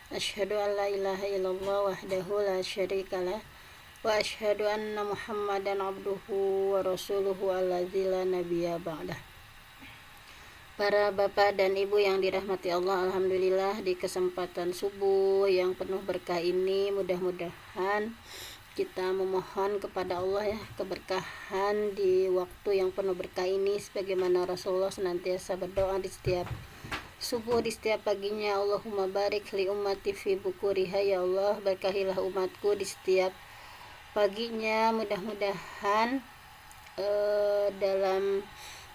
Asyhadu an la ilaha illallah wahdahu la syarikalah wa asyhadu anna Muhammadan abduhu wa rasuluhu alladzi la nabiyya ba'dah. Para bapak dan ibu yang dirahmati Allah, alhamdulillah di kesempatan subuh yang penuh berkah ini mudah-mudahan kita memohon kepada Allah ya keberkahan di waktu yang penuh berkah ini, sebagaimana Rasulullah senantiasa berdoa di setiap subuh, di setiap paginya. Allahumma barik li ummati fi bukuriha, ya Allah berkahilah umatku di setiap paginya. Mudah-mudahan dalam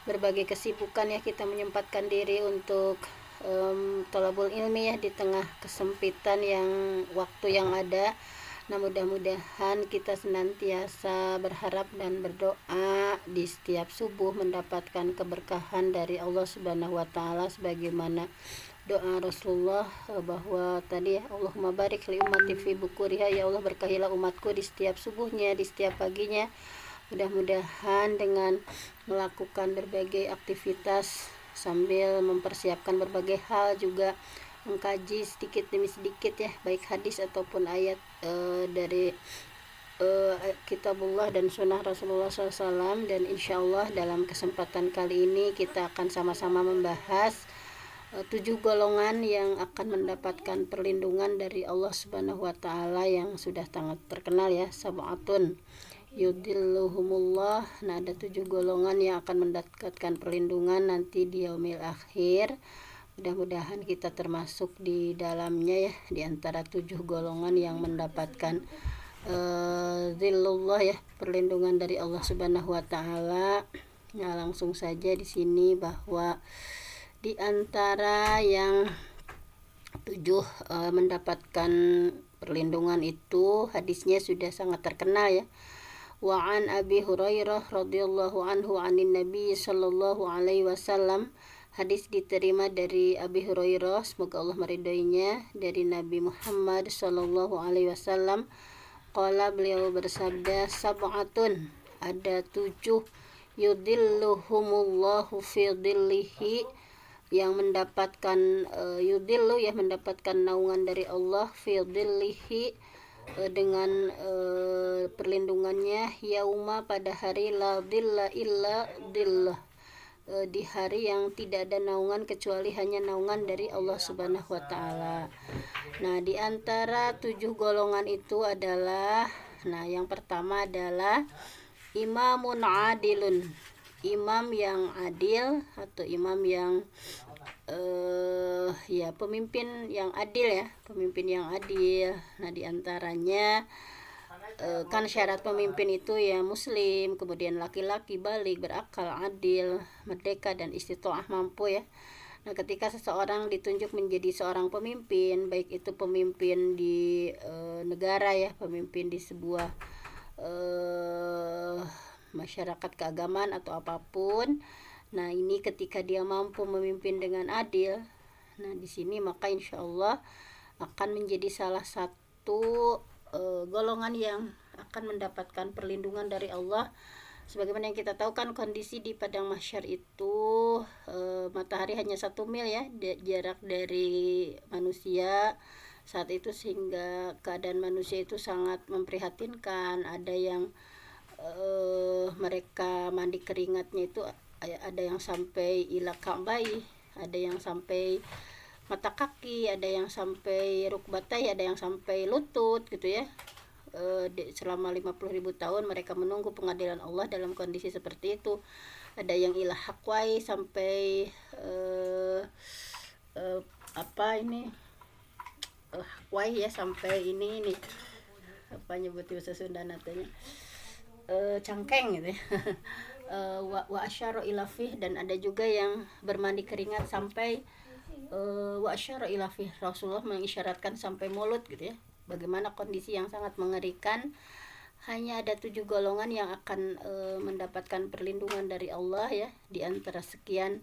berbagai kesibukan ya kita menyempatkan diri untuk thalabul ilmi ya di tengah kesempitan yang waktu yang ada. Nah, mudah-mudahan kita senantiasa berharap dan berdoa di setiap subuh mendapatkan keberkahan dari Allah Subhanahu wa taala, sebagaimana doa Rasulullah bahwa tadi ya, Allahumma barik li ummati fi bukuriha, ya Allah berkahilah umatku di setiap subuhnya, di setiap paginya. Mudah-mudahan dengan melakukan berbagai aktivitas sambil mempersiapkan berbagai hal, juga mengkaji sedikit demi sedikit ya, baik hadis ataupun ayat dari kitabullah dan sunnah Rasulullah SAW. Dan insya Allah dalam kesempatan kali ini kita akan sama-sama membahas 7 golongan yang akan mendapatkan perlindungan dari Allah Subhanahu wa taala yang sudah sangat terkenal ya, sab'atun yudilluhumullah. Nah, ada 7 golongan yang akan mendapatkan perlindungan nanti di yaumil akhir. Mudah-mudahan kita termasuk di dalamnya ya, di antara 7 golongan yang mendapatkan zillullah ya, perlindungan dari Allah Subhanahu wa taala. Nah, langsung saja di sini bahwa di antara yang 7 mendapatkan perlindungan itu, hadisnya sudah sangat terkenal ya. Wa an Abi Hurairah radhiyallahu anhu anin Nabi sallallahu alaihi wasallam. Hadis diterima dari Abi Hurairah, semoga Allah meridhoinya, dari Nabi Muhammad sallallahu alaihi wasallam. Qala, beliau bersabda, sab'atun, ada 7 yudilluhumullahu fi dhillihi, yang mendapatkan yudillu ya, mendapatkan naungan dari Allah, fi dhillihi, dengan perlindungannya, yauma, pada hari, la dhilla illa dhillah, di hari yang tidak ada naungan kecuali hanya naungan dari Allah Subhanahu wa taala. Nah, di antara 7 golongan itu adalah, nah yang pertama adalah imamun adilun, imam yang adil atau imam yang ya pemimpin yang adil ya, pemimpin yang adil. Nah, di antaranya kan syarat pemimpin itu ya muslim, kemudian laki-laki, baligh, berakal, adil, merdeka, dan istitoah, mampu ya. Nah, ketika seseorang ditunjuk menjadi seorang pemimpin, baik itu pemimpin di negara ya, pemimpin di sebuah masyarakat keagamaan atau apapun. Nah, ini ketika dia mampu memimpin dengan adil, nah di sini maka insya Allah akan menjadi salah satu golongan yang akan mendapatkan perlindungan dari Allah. Sebagaimana yang kita tahu kan kondisi di padang mahsyar itu matahari hanya 1 mil ya jarak dari manusia saat itu, sehingga keadaan manusia itu sangat memprihatinkan. Ada yang mereka mandi keringatnya itu ada yang sampai ila ka'bai, ada yang sampai mata kaki, ada yang sampai rukbatai, ada yang sampai lutut gitu ya. Selama 50.000 tahun mereka menunggu pengadilan Allah dalam kondisi seperti itu. Ada yang ilah hakwai, sampai hakwai ya, sampai ini apa nyebut bahasa Sunda natanya, cangkeng gitu ya. Wa asyara ilafih, dan ada juga yang bermandi keringat sampai wa asyara ilafih, Rasulullah mengisyaratkan sampai mulut gitu ya. Bagaimana kondisi yang sangat mengerikan. Hanya ada 7 golongan yang akan mendapatkan perlindungan dari Allah ya, di antara sekian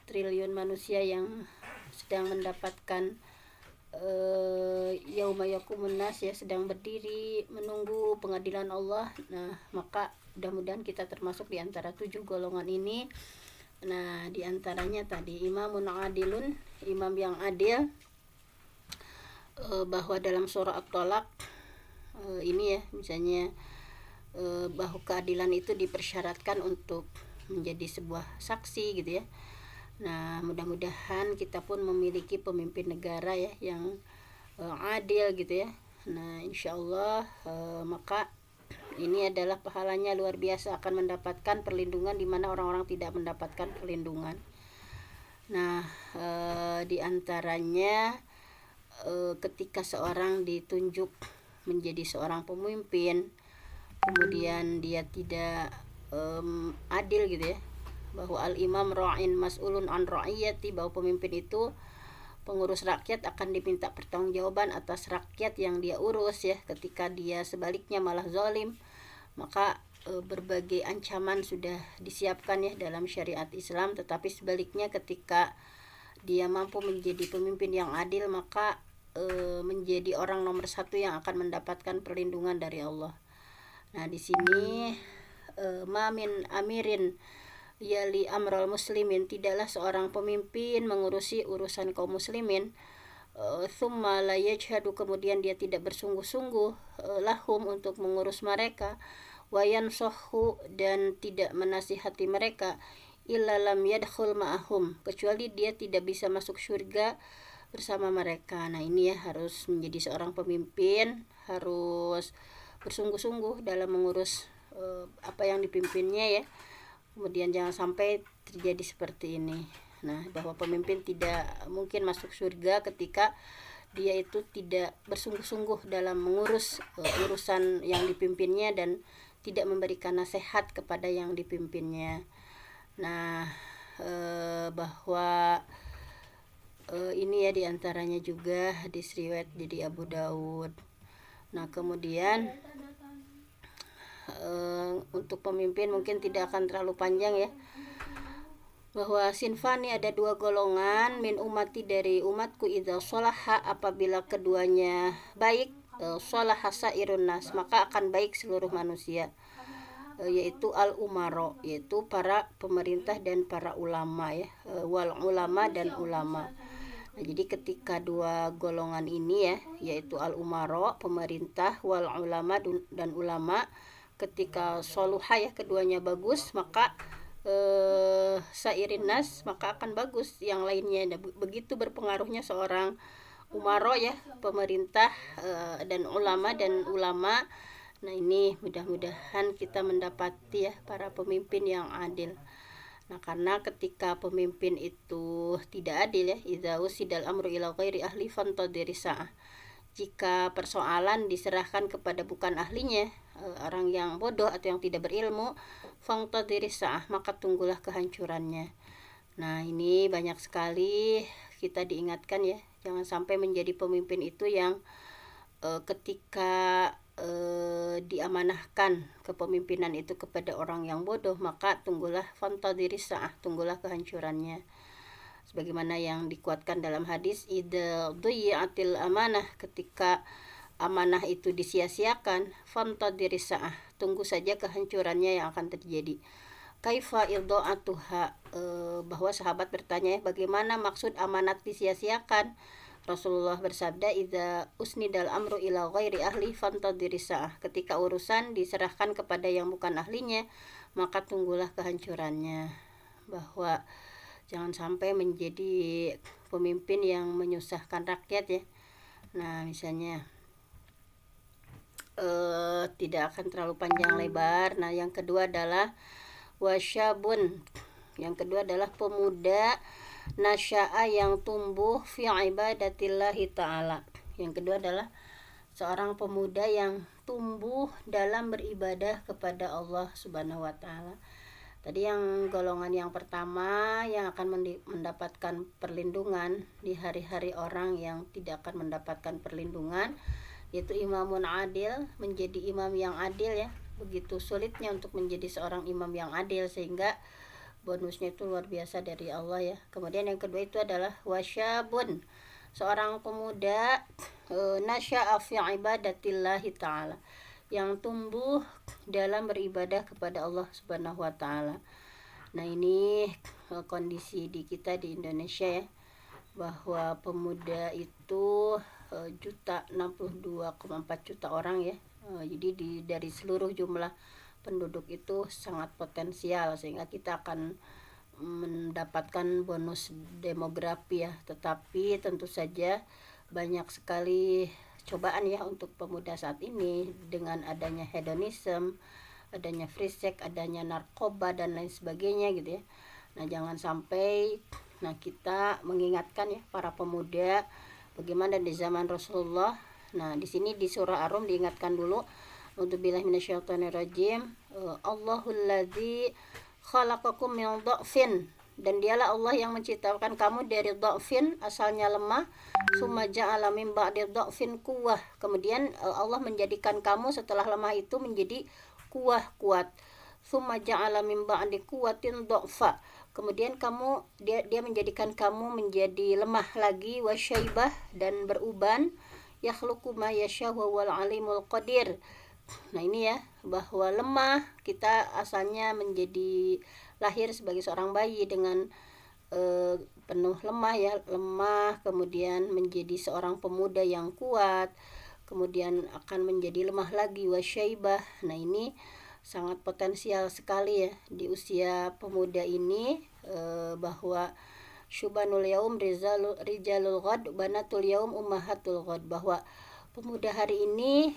triliun manusia yang sedang mendapatkan yauma yaqumun nas ya, sedang berdiri menunggu pengadilan Allah. Nah, maka mudah-mudahan kita termasuk di antara 7 golongan ini. Nah, di antaranya tadi imamun adilun, imam yang adil. bahwa dalam surah At-Tolak ini ya, misalnya bahwa keadilan itu dipersyaratkan untuk menjadi sebuah saksi gitu ya. Nah, mudah-mudahan kita pun memiliki pemimpin negara ya yang adil gitu ya. Nah, insya Allah maka ini adalah pahalanya luar biasa, akan mendapatkan perlindungan di mana orang-orang tidak mendapatkan perlindungan. Nah, di antaranya ketika seorang ditunjuk menjadi seorang pemimpin, kemudian dia tidak adil gitu ya, bahwa al-imam ra'in mas'ulun an ra'iyati, bahwa pemimpin itu pengurus rakyat akan diminta pertanggungjawaban atas rakyat yang dia urus ya. Ketika dia sebaliknya malah zalim, maka berbagai ancaman sudah disiapkan ya dalam syariat Islam. Tetapi sebaliknya ketika dia mampu menjadi pemimpin yang adil, maka menjadi orang nomor satu yang akan mendapatkan perlindungan dari Allah. Nah, di sini mamin amirin yali amral muslimin, tidaklah seorang pemimpin mengurusi urusan kaum muslimin, thumma la yajhadu, kemudian dia tidak bersungguh-sungguh lahum untuk mengurus mereka, wayan sohu, dan tidak menasihati mereka, illa lam yadkhul ma'ahum, kecuali dia tidak bisa masuk surga bersama mereka. Nah, ini ya, harus menjadi seorang pemimpin harus bersungguh-sungguh dalam mengurus apa yang dipimpinnya ya. Kemudian jangan sampai terjadi seperti ini. Nah, bahwa pemimpin tidak mungkin masuk surga ketika dia itu tidak bersungguh-sungguh dalam mengurus urusan yang dipimpinnya dan tidak memberikan nasihat kepada yang dipimpinnya. Nah, bahwa ini ya diantaranya juga hadis riwayat dari Abu Daud. Nah, kemudian untuk pemimpin mungkin tidak akan terlalu panjang ya, bahwa sinfani, ada dua golongan, min umati, dari umatku, idza sholaha, apabila keduanya baik, sholaha sairun nas, maka akan baik seluruh manusia, yaitu al umaro, yaitu para pemerintah dan para ulama ya, wal ulama, dan ulama. Nah, jadi ketika dua golongan ini ya, yaitu al umaro, pemerintah, wal ulama, dan ulama, ketika soluha ya, keduanya bagus, maka sairin nas, maka akan bagus yang lainnya. Nah, begitu berpengaruhnya seorang umaro ya, pemerintah, dan ulama. Nah, ini mudah-mudahan kita mendapati ya para pemimpin yang adil. Nah, karena ketika pemimpin itu tidak adil ya, idza usidal amru ila ghairi ahli fantadiri sa'ah, jika persoalan diserahkan kepada bukan ahlinya, orang yang bodoh atau yang tidak berilmu, fantadiri sa'ah, maka tunggulah kehancurannya. Nah, ini banyak sekali kita diingatkan ya, jangan sampai menjadi pemimpin itu yang ketika diamanahkan kepemimpinan itu kepada orang yang bodoh, maka tunggulah fantadiri sa'ah, tunggulah kehancurannya. Sebagaimana yang dikuatkan dalam hadis, idza dhiyatil amanah, ketika amanah itu disia-siakan, fantadiri sa'ah, tunggu saja kehancurannya yang akan terjadi. Kaifa idha'atuha, bahwa sahabat bertanya, bagaimana maksud amanat disia-siakan? Rasulullah bersabda, idza usnidal amru ila ghairi ahli fantadiri sa'ah, ketika urusan diserahkan kepada yang bukan ahlinya, maka tunggulah kehancurannya. Bahwa jangan sampai menjadi pemimpin yang menyusahkan rakyat ya. Nah, misalnya tidak akan terlalu panjang lebar. Nah, yang kedua adalah wasyabun, yang kedua adalah pemuda nasya'a, yang tumbuh fi ibadatillahi ta'ala. Yang kedua adalah seorang pemuda yang tumbuh dalam beribadah kepada Allah Subhanahu wa taala. Tadi yang golongan yang pertama yang akan mendapatkan perlindungan di hari-hari orang yang tidak akan mendapatkan perlindungan, yaitu imamun adil, menjadi imam yang adil ya. Begitu sulitnya untuk menjadi seorang imam yang adil, sehingga bonusnya itu luar biasa dari Allah ya. Kemudian yang kedua itu adalah wasyabun, seorang pemuda nasya'a fi ibadatillahi ta'ala, yang tumbuh dalam beribadah kepada Allah Subhanahu wa taala. Nah, ini kondisi di kita di Indonesia ya. bahwa pemuda itu 62,4 juta orang ya. Jadi dari seluruh jumlah penduduk itu sangat potensial, sehingga kita akan mendapatkan bonus demografi ya. Tetapi tentu saja banyak sekali cobaan ya untuk pemuda saat ini, dengan adanya hedonisme, adanya free sex, adanya narkoba dan lain sebagainya gitu ya. Nah, jangan sampai kita mengingatkan ya para pemuda bagaimana di zaman Rasulullah. Nah, di sini di surah Ar-Rum diingatkan dulu, A'udzubillahi minasyaitonirrajim, Allahul ladzi khalaqakum min dha'fin, dan dialah Allah yang menciptakan kamu dari dha'fin, asalnya lemah, summa ja'ala min ba'di dha'fin quwwah, kemudian Allah menjadikan kamu setelah lemah itu menjadi kuat, summa ja'ala min ba'di quwwatin dha'fa, kemudian dia menjadikan kamu menjadi lemah lagi, wasyaibah, dan beruban, yakhluqu ma yasha wa wal alimul qadir. Nah, ini ya, bahwa lemah, kita asalnya menjadi lahir sebagai seorang bayi dengan penuh lemah ya, kemudian menjadi seorang pemuda yang kuat, kemudian akan menjadi lemah lagi, wasyaibah. Nah, ini sangat potensial sekali ya di usia pemuda ini, bahwa syubanul yaum rijalul ghad, banatul yaum ummahatul ghad, bahwa pemuda hari ini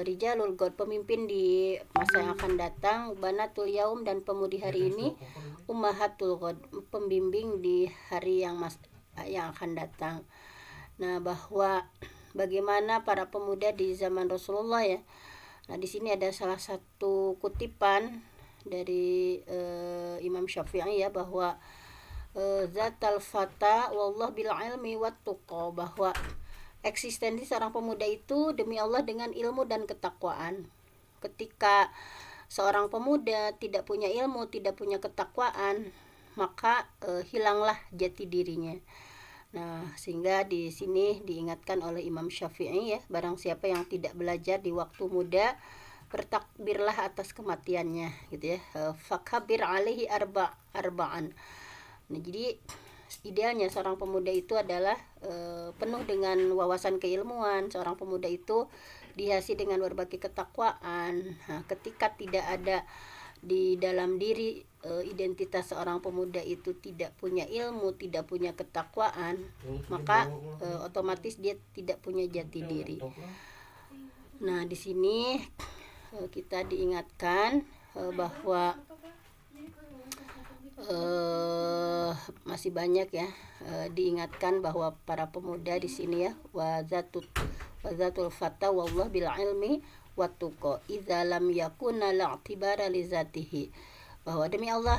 rijalul ghad, pemimpin di masa yang akan datang, banatul yaum, dan pemudi hari ini ummahatul ghad, pembimbing di hari yang akan datang. Nah, bahwa bagaimana para pemuda di zaman Rasulullah ya. Nah, di sini ada salah satu kutipan dari Imam Syafi'i ya, bahwa zatal fata wallah bil ilmi wat tuqa, bahwa eksistensi seorang pemuda itu demi Allah dengan ilmu dan ketakwaan. Ketika seorang pemuda tidak punya ilmu, tidak punya ketakwaan, maka hilanglah jati dirinya. Nah, sehingga di sini diingatkan oleh Imam Syafi'i ya, barang siapa yang tidak belajar di waktu muda, bertakbirlah atas kematiannya gitu ya. Fakabir alaihi arba'an. Nah, jadi idealnya seorang pemuda itu adalah penuh dengan wawasan keilmuan. Seorang pemuda itu dihiasi dengan berbagai ketakwaan. Nah, ketika tidak ada di dalam diri identitas seorang pemuda itu tidak punya ilmu, tidak punya ketakwaan, maka otomatis dia tidak punya jati diri. Nah, di sini kita diingatkan bahwa masih banyak ya, diingatkan bahwa para pemuda di sini ya, wazatul fata wallah bil ilmi watuqa idza lam yakuna la'tibara li zatihi, bahwa demi Allah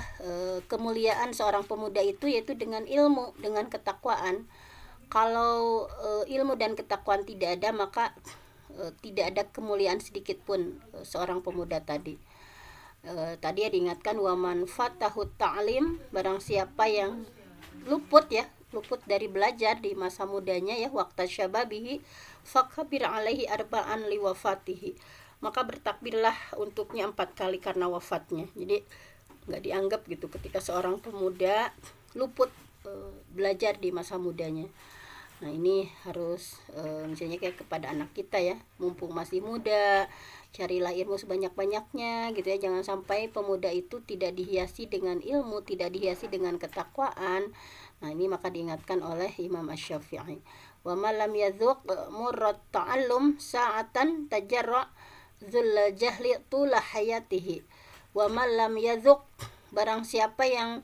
kemuliaan seorang pemuda itu yaitu dengan ilmu, dengan ketakwaan. Kalau ilmu dan ketakwaan tidak ada, maka tidak ada kemuliaan sedikit pun seorang pemuda tadi. Tadi ya diingatkan, waman fatahu ta'lim, barang siapa yang luput dari belajar di masa mudanya ya, waqta syababihi fakabir alaihi arba'an liwafatihi, maka bertakbirlah untuknya 4 kali karena wafatnya. Jadi nggak dianggap gitu ketika seorang pemuda luput belajar di masa mudanya. Nah, ini harus misalnya kayak kepada anak kita ya, mumpung masih muda, carilah ilmu sebanyak-banyaknya gitu ya. Jangan sampai pemuda itu tidak dihiasi dengan ilmu, tidak dihiasi dengan ketakwaan. Nah, ini maka diingatkan oleh Imam Asy-Syafi'i, wa man lam yadzuq murrat ta'allum sa'atan tajarra dzul jahli tula hayatihi, wa man lam yadzuq, barang siapa yang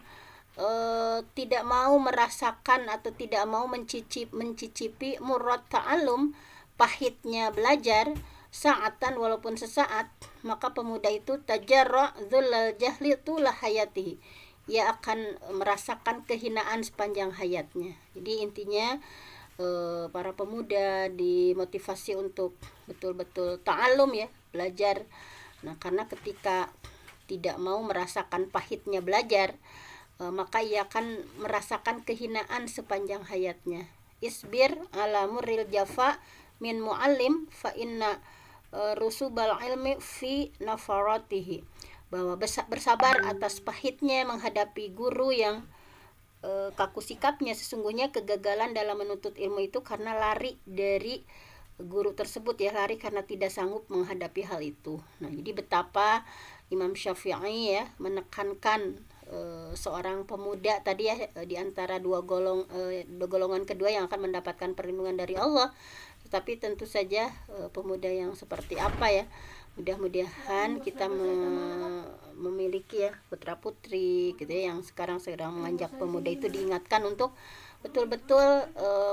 tidak mau merasakan atau tidak mau mencicipi murrat ta'allum, pahitnya belajar, sa'atan, walaupun sesaat, maka pemuda itu tajarra dzul jahli tula hayatihi, ia akan merasakan kehinaan sepanjang hayatnya. Jadi intinya para pemuda dimotivasi untuk betul-betul ta'allum ya, belajar. Nah, karena ketika tidak mau merasakan pahitnya belajar, maka ia akan merasakan kehinaan sepanjang hayatnya. Isbir ala murril jafa min muallim fa inna rusubal ilmi fi nafaratihi, bahwa bersabar atas pahitnya menghadapi guru yang kaku sikapnya. Sesungguhnya kegagalan dalam menuntut ilmu itu karena lari dari guru tersebut ya, lari karena tidak sanggup menghadapi hal itu. Nah, jadi betapa Imam Syafi'i ya menekankan seorang pemuda tadi ya, di antara dua golongan kedua yang akan mendapatkan perlindungan dari Allah. Tetapi tentu saja pemuda yang seperti apa ya, mudah-mudahan kita memiliki ya putra putri gitu ya, yang sekarang sedang menganjak pemuda itu diingatkan untuk betul-betul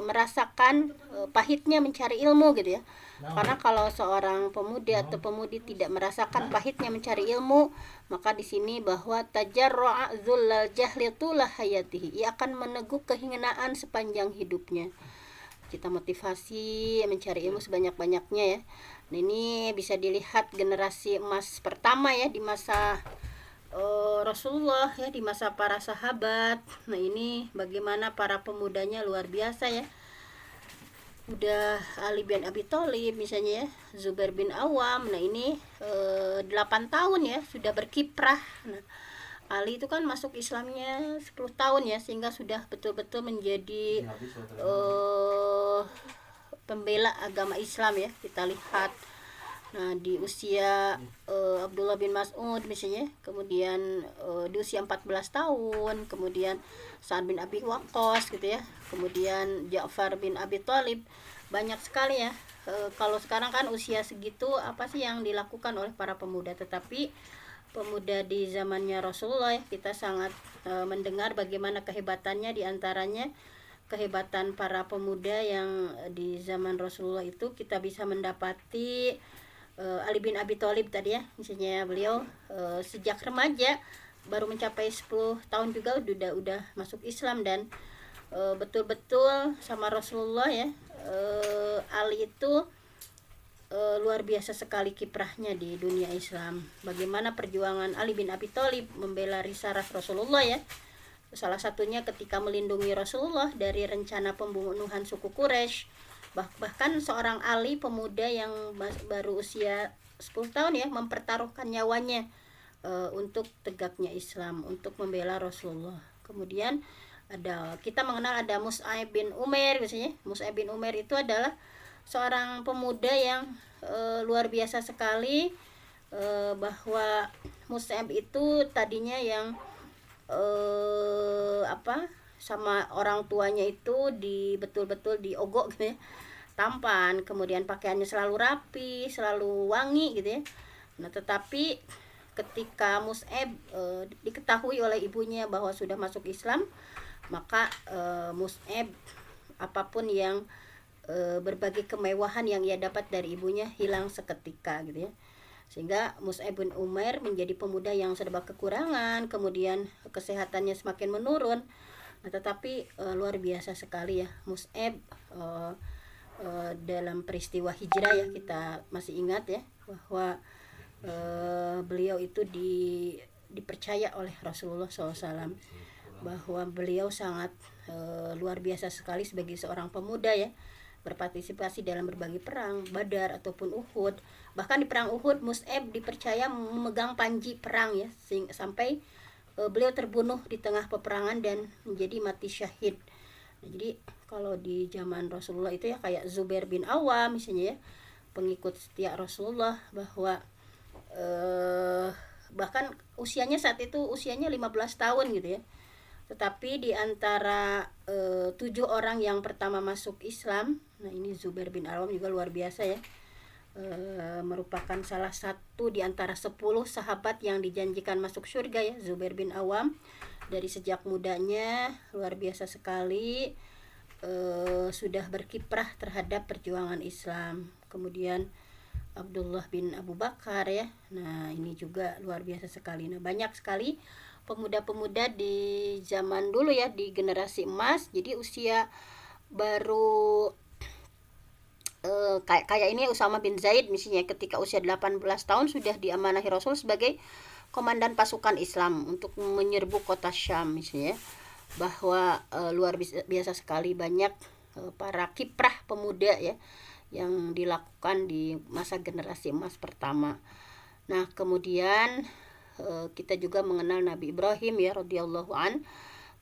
merasakan pahitnya mencari ilmu gitu ya. Karena kalau seorang pemuda atau pemudi tidak merasakan pahitnya mencari ilmu, maka di sini bahwa tajarru'a dzullal jahli tulah hayatihi, ia akan meneguk kehinaan sepanjang hidupnya. Kita motivasi mencari ilmu sebanyak-banyaknya ya. Nah, ini bisa dilihat generasi emas pertama ya di masa Rasulullah ya, di masa para sahabat. Nah, ini bagaimana para pemudanya luar biasa ya. Udah Ali bin Abi Thalib misalnya ya, Zubair bin Awam. Nah, ini 8 tahun ya sudah berkiprah. Nah, Ali itu kan masuk Islamnya 10 tahun ya, sehingga sudah betul-betul menjadi pembela agama Islam ya. Kita lihat nah di usia Abdullah bin Mas'ud misalnya, kemudian di usia 14 tahun, kemudian Sa'ad bin Abi Waqqas gitu ya, kemudian Ja'far bin Abi Thalib. Banyak sekali ya. Kalau sekarang kan usia segitu apa sih yang dilakukan oleh para pemuda, tetapi pemuda di zamannya Rasulullah ya, kita sangat mendengar bagaimana kehebatannya. Di antaranya kehebatan para pemuda yang di zaman Rasulullah itu kita bisa mendapati Ali bin Abi Thalib tadi ya, misalnya beliau sejak remaja baru mencapai 10 tahun juga udah masuk Islam, dan betul-betul sama Rasulullah ya. Ali itu luar biasa sekali kiprahnya di dunia Islam. Bagaimana perjuangan Ali bin Abi Thalib membela risalah Rasulullah ya. Salah satunya ketika melindungi Rasulullah dari rencana pembunuhan suku Quraisy. Bahkan seorang Ali, pemuda yang baru usia 10 tahun ya, mempertaruhkan nyawanya untuk tegaknya Islam, untuk membela Rasulullah. Kemudian kita mengenal ada Mus'ab bin Umair misalnya. Mus'ab bin Umair itu adalah seorang pemuda yang luar biasa sekali, bahwa Mus'ab itu tadinya yang sama orang tuanya itu betul-betul diogok gitu ya, tampan, kemudian pakaiannya selalu rapi, selalu wangi gitu ya. Nah, tetapi ketika Mus'ab diketahui oleh ibunya bahwa sudah masuk Islam, maka Mus'ab apapun yang berbagai kemewahan yang ia dapat dari ibunya hilang seketika gitu ya. Sehingga Mus'ab bin Umair menjadi pemuda yang serba kekurangan, kemudian kesehatannya semakin menurun. Nah, tetapi luar biasa sekali ya Mus'ab dalam peristiwa hijrah ya, kita masih ingat ya bahwa beliau itu dipercaya oleh Rasulullah SAW, bahwa beliau sangat luar biasa sekali sebagai seorang pemuda ya, berpartisipasi dalam berbagai perang, Badar ataupun Uhud. Bahkan di perang Uhud Mus'ab dipercaya memegang panji perang ya, sampai beliau terbunuh di tengah peperangan dan menjadi mati syahid. Nah, jadi kalau di zaman Rasulullah itu ya kayak Zubair bin Awam misalnya ya, pengikut setia Rasulullah, bahwa bahkan usianya saat itu usianya 15 tahun gitu ya. Tetapi di antara 7 orang yang pertama masuk Islam, nah ini Zubair bin Awam juga luar biasa ya, merupakan salah satu di antara 10 sahabat yang dijanjikan masuk surga ya, Zubair bin Awam. Dari sejak mudanya luar biasa sekali sudah berkiprah terhadap perjuangan Islam. Kemudian Abdullah bin Abu Bakar ya, nah ini juga luar biasa sekali. Nah, banyak sekali pemuda-pemuda di zaman dulu ya, di generasi emas. Jadi usia baru kayak ini Usama bin Zaid misalnya, ketika usia 18 tahun sudah diamanahi Rasul sebagai komandan pasukan Islam untuk menyerbu kota Syam misalnya, bahwa luar biasa sekali banyak para kiprah pemuda ya yang dilakukan di masa generasi emas pertama. Nah, kemudian kita juga mengenal Nabi Ibrahim ya radhiyallahu an,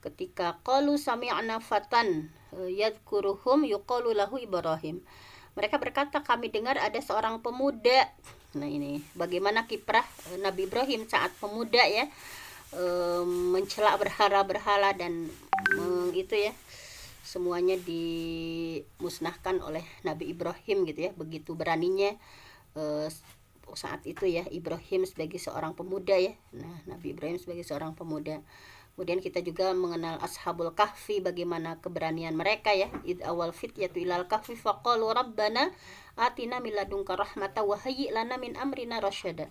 ketika qalu sami'na fatan yadhkuruhum yuqalu lahu Ibrahim. Mereka berkata, kami dengar ada seorang pemuda. Nah ini bagaimana kiprah Nabi Ibrahim saat pemuda ya, mencela berhala-berhala dan itu ya, semuanya dimusnahkan oleh Nabi Ibrahim gitu ya. Begitu beraninya saat itu ya Ibrahim sebagai seorang pemuda ya. Nah Nabi Ibrahim sebagai seorang pemuda. Kemudian kita juga mengenal Ashabul Kahfi, bagaimana keberanian mereka ya. Id awal fityatu ilal kahfi faqalu rabbana atina min ladunka rahmatan wa hayyi' lana min amrina rasyada.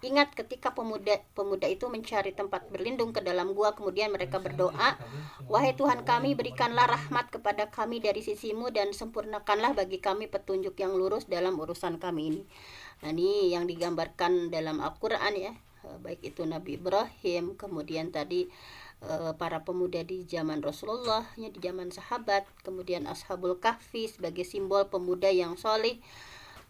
Ingat ketika pemuda itu mencari tempat berlindung ke dalam gua, kemudian mereka berdoa, wahai Tuhan kami, berikanlah rahmat kepada kami dari sisimu dan sempurnakanlah bagi kami petunjuk yang lurus dalam urusan kami ini. Nah ini yang digambarkan dalam Al-Quran ya, baik itu Nabi Ibrahim, kemudian tadi para pemuda di zaman Rasulullah, di zaman sahabat, kemudian Ashabul Kahfi sebagai simbol pemuda yang soleh.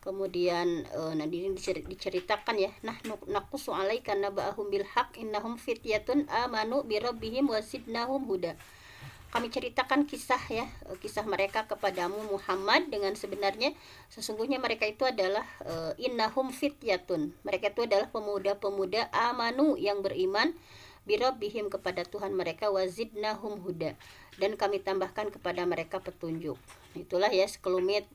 Kemudian nanti ini diceritakan ya, nah naqussu 'alaika naba'ahum bil haqq innahum fityatun amanu bi rabbihim wazidnahum huda. Kami ceritakan kisah ya, kisah mereka kepadamu Muhammad dengan sebenarnya. Sesungguhnya mereka itu adalah innahum fityatun, mereka itu adalah pemuda-pemuda amanu yang beriman, birabbihim kepada Tuhan mereka, wazidnahum huda, dan kami tambahkan kepada mereka petunjuk. Itulah ya sekelumit.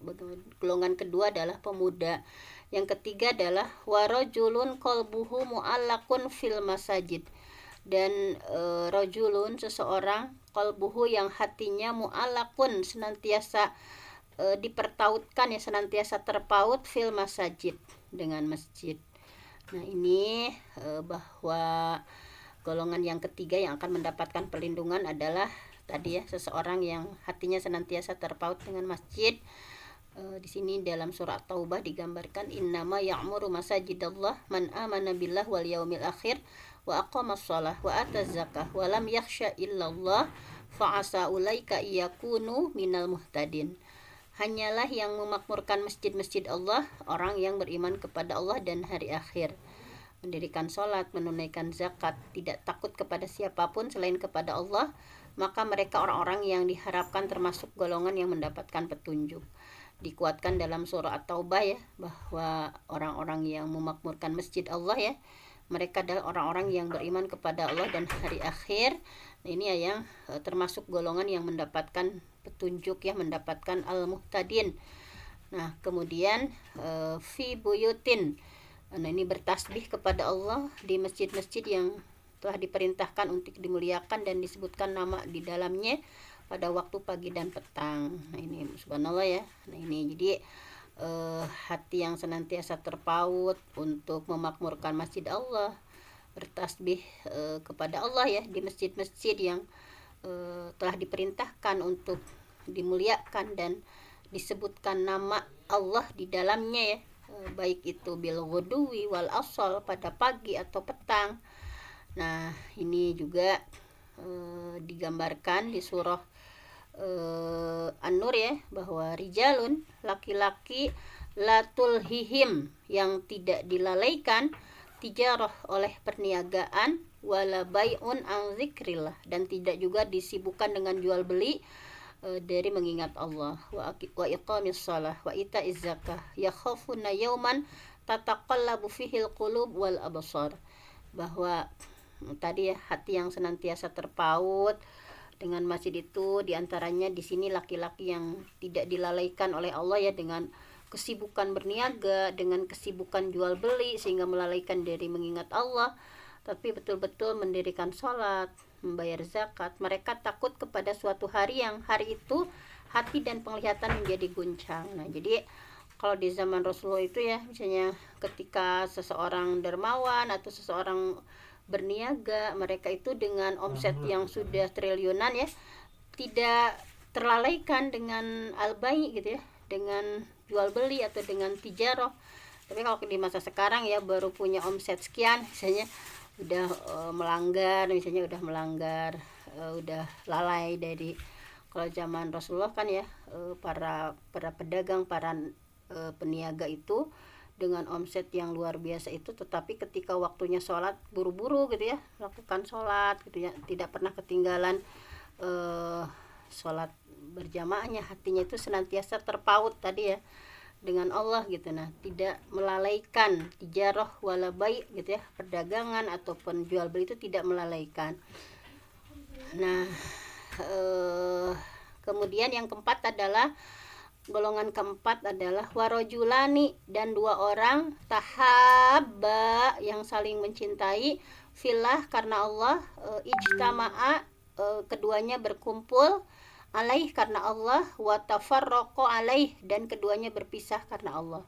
Golongan kedua adalah pemuda. Yang ketiga adalah warajulun qalbuhu mu'allaqun fil masajid, dan rajulun seseorang, qalbuhu yang hatinya mu'allaqun senantiasa dipertautkan ya, senantiasa terpaut, fil masajid dengan masjid. Nah ini bahwa golongan yang ketiga yang akan mendapatkan perlindungan adalah tadi ya, seseorang yang hatinya senantiasa terpaut dengan masjid. Di sini dalam surah Taubah digambarkan, innama ya'muru masajidallah man amana billah wal yaumil akhir wa aqamas shalah wa ataz zakah wa lam yakhsha illallah fa asa ulaika yakunu minal muhtadin. Hanyalah yang memakmurkan masjid-masjid Allah orang yang beriman kepada Allah dan hari akhir, mendirikan sholat, menunaikan zakat, tidak takut kepada siapapun selain kepada Allah, maka mereka orang-orang yang diharapkan termasuk golongan yang mendapatkan petunjuk. Dikuatkan dalam surah At-Taubah ya, bahwa orang-orang yang memakmurkan masjid Allah ya, mereka adalah orang-orang yang beriman kepada Allah dan hari akhir. Nah, ini ya yang termasuk golongan yang mendapatkan petunjuk ya, mendapatkan al-muhtadin. Nah kemudian fi buyutin, nah ini bertasbih kepada Allah di masjid-masjid yang telah diperintahkan untuk dimuliakan dan disebutkan nama di dalamnya pada waktu pagi dan petang. Nah ini subhanallah ya. Nah ini jadi hati yang senantiasa terpaut untuk memakmurkan masjid Allah, bertasbih kepada Allah ya di masjid-masjid yang telah diperintahkan untuk dimuliakan dan disebutkan nama Allah di dalamnya ya, baik itu bil ghuduwi wal asal, pada pagi atau petang. Nah ini juga digambarkan di surah An-Nur ya, bahwa rijalun, laki-laki, latul hihim, yang tidak dilalaikan, tijarah oleh perniagaan, wala bai'un an zikrillah, dan tidak juga disibukkan dengan jual beli dari mengingat Allah, wa iqamis shalah wa ita'iz zakah, yakhafuna yauman tataqallabu fihil qulub wal absar. Bahwa tadi ya, hati yang senantiasa terpaut dengan masjid itu, diantaranya di sini laki-laki yang tidak dilalaikan oleh Allah ya, dengan kesibukan berniaga, dengan kesibukan jual beli sehingga melalaikan dari mengingat Allah, tapi betul-betul mendirikan sholat, membayar zakat. Mereka takut kepada suatu hari yang hari itu hati dan penglihatan menjadi guncang. Nah jadi kalau di zaman Rasulullah itu ya, misalnya ketika seseorang dermawan atau seseorang berniaga, mereka itu dengan omset yang sudah triliunan ya, tidak terlalaikan dengan al-bai gitu ya, dengan jual beli atau dengan tijarah. Tapi kalau di masa sekarang ya, baru punya omset sekian misalnya udah melanggar, udah lalai dari. Kalau zaman Rasulullah kan ya, para pedagang, para peniaga itu dengan omset yang luar biasa itu, tetapi ketika waktunya sholat buru-buru gitu ya, melakukan sholat gitu ya, tidak pernah ketinggalan sholat berjamaahnya, hatinya itu senantiasa terpaut tadi ya dengan Allah gitu. Nah, tidak melalaikan tijarah wala bai gitu ya, perdagangan ataupun jual beli itu tidak melalaikan. Nah, kemudian yang keempat adalah golongan keempat adalah warojulani, dan dua orang tahabba yang saling mencintai fillah karena Allah, ijtama'a, keduanya berkumpul, alaih karena Allah, wa tafarraqo alaih, dan keduanya berpisah karena Allah.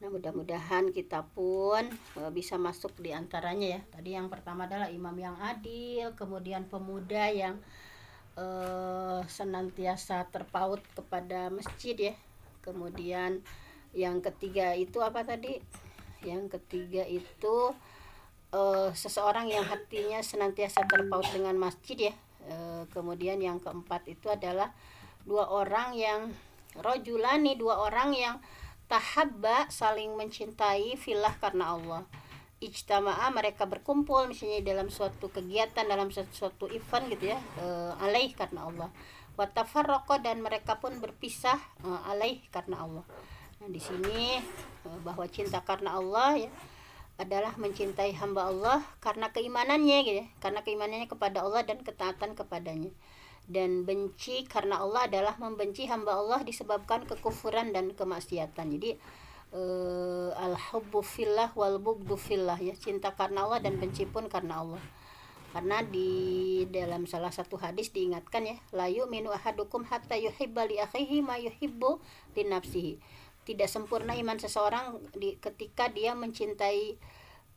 Nah, mudah-mudahan kita pun bisa masuk di antaranya ya. Tadi yang pertama adalah imam yang adil, kemudian pemuda yang senantiasa terpaut kepada masjid ya. Kemudian yang ketiga itu apa tadi? Yang ketiga itu seseorang yang hatinya senantiasa terpaut dengan masjid ya. Kemudian yang keempat itu adalah dua orang yang rojulani, dua orang yang tahabba, saling mencintai fillah karena Allah, ijtama'a, mereka berkumpul misalnya dalam suatu kegiatan, dalam suatu event gitu ya, alaih karena Allah, wa tafarraqa, dan mereka pun berpisah, alaih karena Allah. Nah, di sini bahwa cinta karena Allah ya adalah mencintai hamba Allah karena keimanannya gitu ya, karena keimanannya kepada Allah dan ketaatan kepadanya. Dan benci karena Allah adalah membenci hamba Allah disebabkan kekufuran dan kemaksiatan. Jadi al-hubbu fillah wal bughdu fillah ya, cinta karena Allah dan benci pun karena Allah. Karena di dalam salah satu hadis diingatkan ya, la yu'minu ahadukum hatta yuhibba li akhihi ma yuhibbu li nafsihi. Tidak sempurna iman seseorang ketika dia mencintai,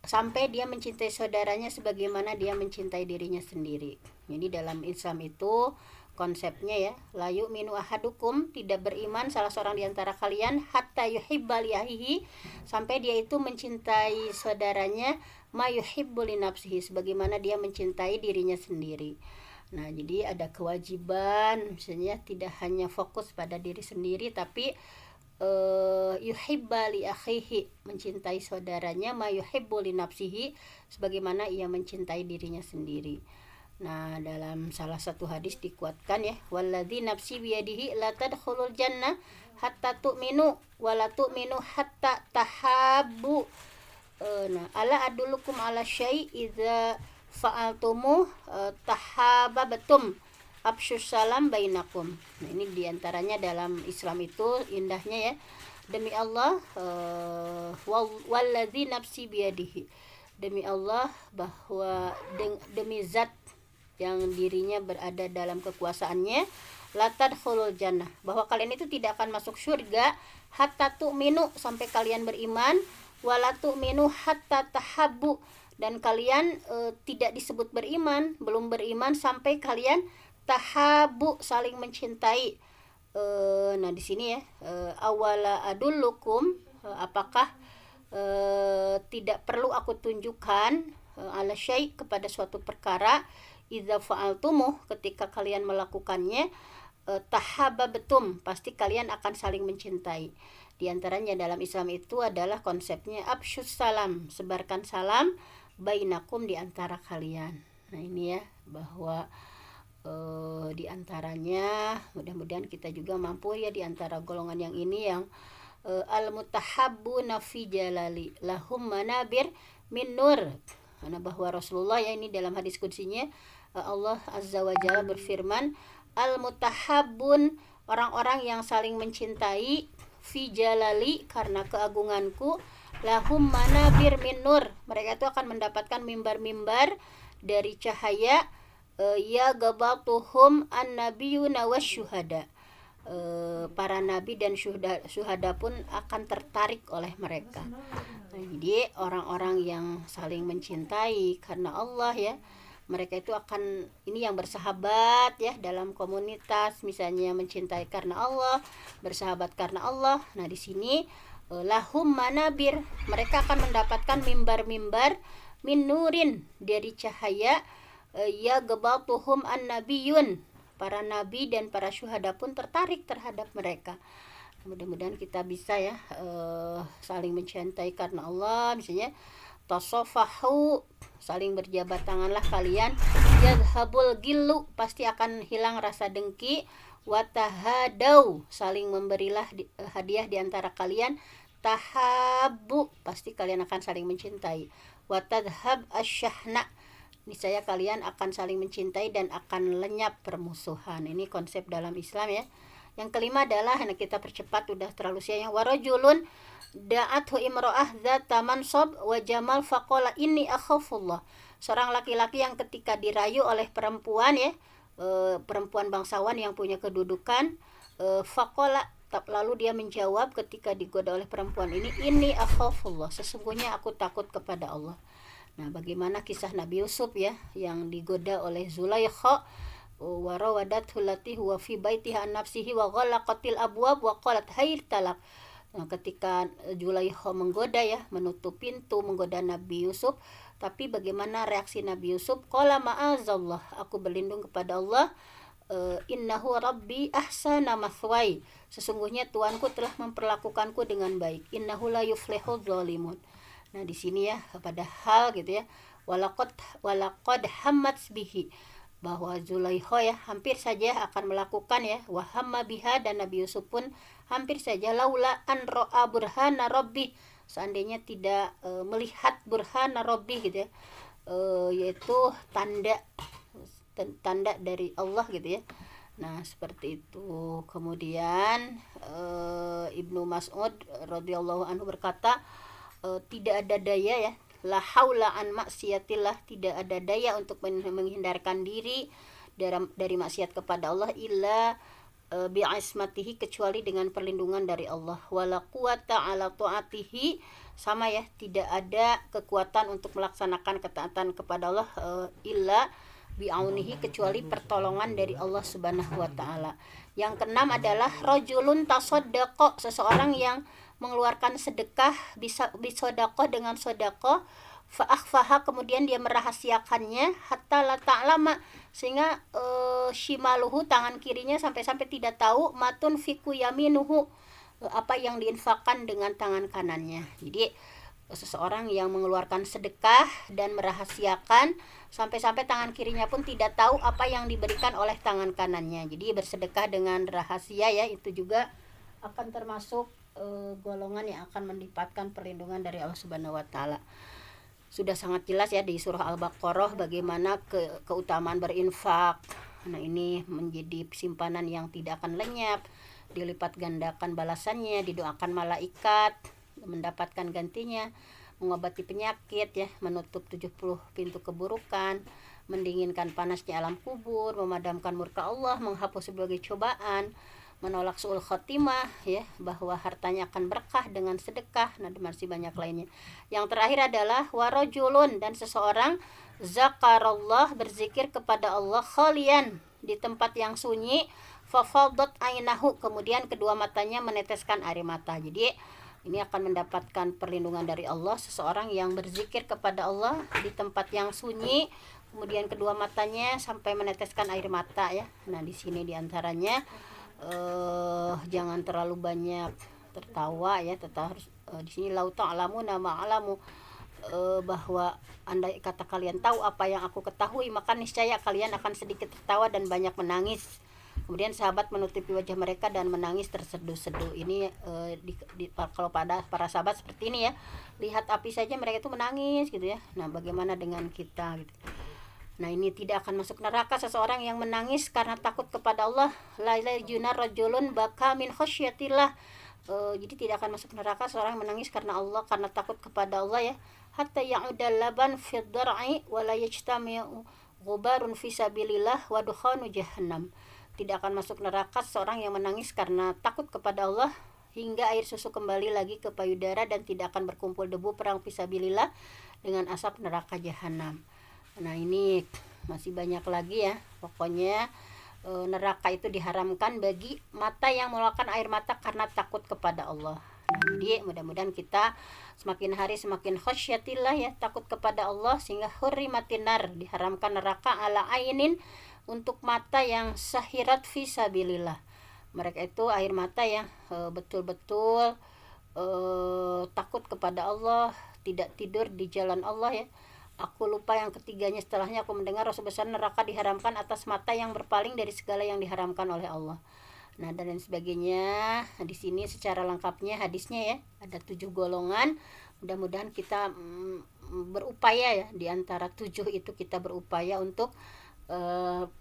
sampai dia mencintai saudaranya sebagaimana dia mencintai dirinya sendiri. Jadi dalam Islam itu konsepnya ya, la yu'minu ahadukum, tidak beriman salah seorang di antara kalian, hatta yuhibba li akhihi, sampai dia itu mencintai saudaranya, ma yuhibbu li nafsihi, sebagaimana dia mencintai dirinya sendiri. Nah, jadi ada kewajiban misalnya tidak hanya fokus pada diri sendiri, tapi yuhibba li akhihi, mencintai saudaranya, ma yuhibbu li nafsihi, sebagaimana ia mencintai dirinya sendiri. Nah, dalam salah satu hadis dikuatkan ya, walladzi nafsi biyadihi la tadkhulul jannah hatta tu'minu wa la tu'minu hatta tahabbu. Nah, ala adullukum ala syai' idza fa'altumu tahabbtum afsyus salam bainakum. Nah, ini diantaranya dalam Islam itu indahnya ya, demi Allah, walladzi nafsi biyadihi, demi Allah, bahwa demi zat yang dirinya berada dalam kekuasaannya, la tadkhulul jannah, bahwa kalian itu tidak akan masuk surga, hatta tu'minu, sampai kalian beriman, wala tu'minu hatta tahabbu, dan kalian tidak disebut beriman, belum beriman sampai kalian tahabu, saling mencintai. Nah, di sini ya, awala adullukum, apakah tidak perlu aku tunjukkan, ala syai', kepada suatu perkara, idza fa'altumuh, ketika kalian melakukannya, tahabbtum, pasti kalian akan saling mencintai. Di antaranya dalam Islam itu adalah konsepnya afsyus salam, sebarkan salam, bainakum, di antara kalian. Nah, ini ya, bahwa di antaranya mudah-mudahan kita juga mampu ya di antara golongan yang ini, yang al-mutahabbuna fi jalali lahum manabir min nur. Karena bahwa Rasulullah ya, ini dalam hadis qudsinya, Allah Azza wa Jalla berfirman, al-mutahabbun, orang-orang yang saling mencintai, fi jalali, karena keagunganku, lahum manabir min nur, mereka itu akan mendapatkan mimbar-mimbar dari cahaya, ya gabatuhum an-nabiyuna wasyuhada, para nabi dan syuhada pun akan tertarik oleh mereka. Nah, jadi orang-orang yang saling mencintai karena Allah ya, mereka itu akan, ini yang bersahabat ya dalam komunitas, misalnya mencintai karena Allah, bersahabat karena Allah. Nah, di sini lahum manabir, mereka akan mendapatkan mimbar-mimbar min nurin, dari cahaya, ya gabatuhum an-nabiyun, para nabi dan para syuhada pun tertarik terhadap mereka. Mudah-mudahan kita bisa ya saling mencintai karena Allah, misalnya tasafahu, saling berjabat tanganlah kalian, yadhabul gillu, pasti akan hilang rasa dengki, watahadau, saling memberilah hadiah di antara kalian, tahabu, pasti kalian akan saling mencintai, watadhab asyahna, niscaya kalian akan saling mencintai dan akan lenyap permusuhan. Ini konsep dalam Islam ya. Yang kelima adalah, nah kita percepat udah terlalu siang, warajulun da'athu imra'ah dzata mansab wa jamal faqala inni akhafullah. Seorang laki-laki yang ketika dirayu oleh perempuan ya, perempuan bangsawan yang punya kedudukan, faqala, lalu dia menjawab ketika digoda oleh perempuan ini akhafullah, sesungguhnya aku takut kepada Allah. Nah, bagaimana kisah Nabi Yusuf ya, yang digoda oleh Zulaikha, wa rawadathu allati huwa fi baitiha an nafsihi wa ghalaqatil abwab wa qalat hayr talak. Nah, ketika Zulaikha menggoda ya, menutup pintu menggoda Nabi Yusuf, tapi bagaimana reaksi Nabi Yusuf? Qala ma'azallah, aku berlindung kepada Allah, innahu rabbi ahsana mathwai, sesungguhnya Tuanku telah memperlakukanku dengan baik, innahu la yuflihul zalimun. Nah, di sini ya, padahal gitu ya, walaqad hammat bihi, bahwa Zulaikha ya hampir saja akan melakukan ya, wahamma biha, dan Nabi Yusuf pun hampir saja, laula an ra'a burhana rabbi, seandainya tidak melihat burhana rabbi gitu ya, yaitu tanda dari Allah gitu ya. Nah, seperti itu. Kemudian Ibnu Mas'ud radhiyallahu anhu berkata, tidak ada daya ya, la haula an maksiatillah, tidak ada daya untuk menghindarkan diri dari maksiat kepada Allah, illa bi'ismatihi, kecuali dengan perlindungan dari Allah, wala quwata ala taatihi, sama ya, tidak ada kekuatan untuk melaksanakan ketaatan kepada Allah, illa bi'aunihi, kecuali pertolongan dari Allah Subhanahu wa taala. Yang keenam adalah rajulun tasaddaqa, seseorang yang mengeluarkan sedekah, bisa bisodakoh, dengan sodakoh, fa'akhfaha, kemudian dia merahasiakannya, hatta la ta'lama, sehingga shimaluhu, tangan kirinya sampai-sampai tidak tahu, matun fiku yaminuhu, apa yang diinfakkan dengan tangan kanannya. Jadi seseorang yang mengeluarkan sedekah dan merahasiakan, sampai-sampai tangan kirinya pun tidak tahu apa yang diberikan oleh tangan kanannya. Jadi bersedekah dengan rahasia ya, itu juga akan termasuk golongan yang akan mendapatkan perlindungan dari Allah Subhanahu wa taala. Sudah sangat jelas ya di surah Al-Baqarah bagaimana keutamaan berinfak. Nah, ini menjadi simpanan yang tidak akan lenyap, dilipat gandakan balasannya, didoakan malaikat, mendapatkan gantinya, mengobati penyakit ya, menutup 70 pintu keburukan, mendinginkan panasnya alam kubur, memadamkan murka Allah, menghapus sebagai cobaan, menolak su'ul khotimah ya, bahwa hartanya akan berkah dengan sedekah. Nah, masih banyak lainnya. Yang terakhir adalah warajulun, dan seseorang zakarallah, berzikir kepada Allah, khalian, di tempat yang sunyi, fafadat ainahu, kemudian kedua matanya meneteskan air mata. Jadi ini akan mendapatkan perlindungan dari Allah, seseorang yang berzikir kepada Allah di tempat yang sunyi, kemudian kedua matanya sampai meneteskan air mata ya. Nah, di sini diantaranya jangan terlalu banyak tertawa ya, tetap harus di sini lau ta'lamu nama alamu, bahwa andai kata kalian tahu apa yang aku ketahui, maka niscaya kalian akan sedikit tertawa dan banyak menangis. Kemudian sahabat menutupi wajah mereka dan menangis terseduh-seduh. Ini kalau pada para sahabat seperti ini ya, lihat api saja mereka itu menangis gitu ya. Nah, bagaimana dengan kita gitu. Nah, ini tidak akan masuk neraka seseorang yang menangis karena takut kepada Allah. La junar rajulun baka min khasyatillah. Jadi tidak akan masuk neraka seorang yang menangis karena Allah, karena takut kepada Allah ya. Hatta ya'udal laban fi dhar'i wa la yajtami'u ghubarun fi sabilillah wa dukhanu jahannam. Tidak akan masuk neraka seorang yang menangis karena takut kepada Allah hingga air susu kembali lagi ke payudara, dan tidak akan berkumpul debu perang fisabilillah dengan asap neraka jahanam. Nah, ini masih banyak lagi ya. Pokoknya neraka itu diharamkan bagi mata yang mengeluarkan air mata karena takut kepada Allah. Nah, jadi mudah-mudahan kita semakin hari semakin khasyatillah ya, takut kepada Allah, sehingga hurrimatin nar, diharamkan neraka ala ainin, untuk mata yang sahirat fisabilillah. Mereka itu air mata yang betul-betul takut kepada Allah, tidak tidur di jalan Allah ya. Aku lupa yang ketiganya, setelahnya aku mendengar Rasul besar neraka diharamkan atas mata yang berpaling dari segala yang diharamkan oleh Allah. Nah, dan lain sebagainya. Nah, di sini secara lengkapnya hadisnya ya, ada 7 golongan. Mudah-mudahan kita berupaya ya, di antara 7 itu kita berupaya untuk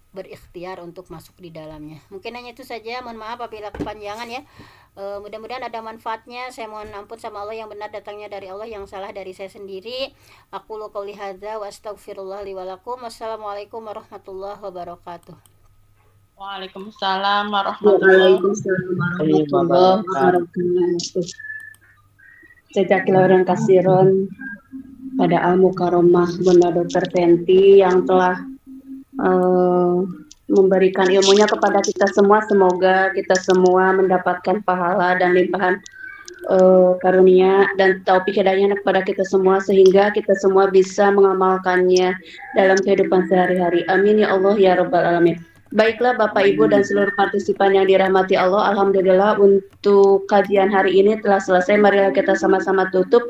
berikhtiar untuk masuk di dalamnya. Mungkin hanya itu saja, mohon maaf apabila kepanjangan ya. Mudah-mudahan ada manfaatnya. Saya mohon ampun sama Allah, yang benar datangnya dari Allah, yang salah dari saya sendiri. Aku qouli hadza wa astaghfirullah li wa lakum. Wassalamualaikum warahmatullahi wabarakatuh. Waalaikumsalam warahmatullahi wabarakatuh. Jazakallahu khairan pada Al-Mukarramah Bunda Dr. Fenty yang telah memberikan ilmunya kepada kita semua. Semoga kita semua mendapatkan pahala dan limpahan karunia dan taufik hidayahnya kepada kita semua, sehingga kita semua bisa mengamalkannya dalam kehidupan sehari-hari. Amin ya Allah ya Rabbal Alamin. Baiklah Bapak Ibu dan seluruh partisipan yang dirahmati Allah, alhamdulillah untuk kajian hari ini telah selesai. Marilah kita sama-sama tutup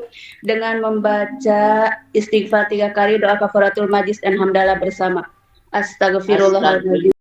dengan membaca istighfar 3 kali, doa kafaratul majlis dan hamdalah bersama. Astagfirullahaladzim.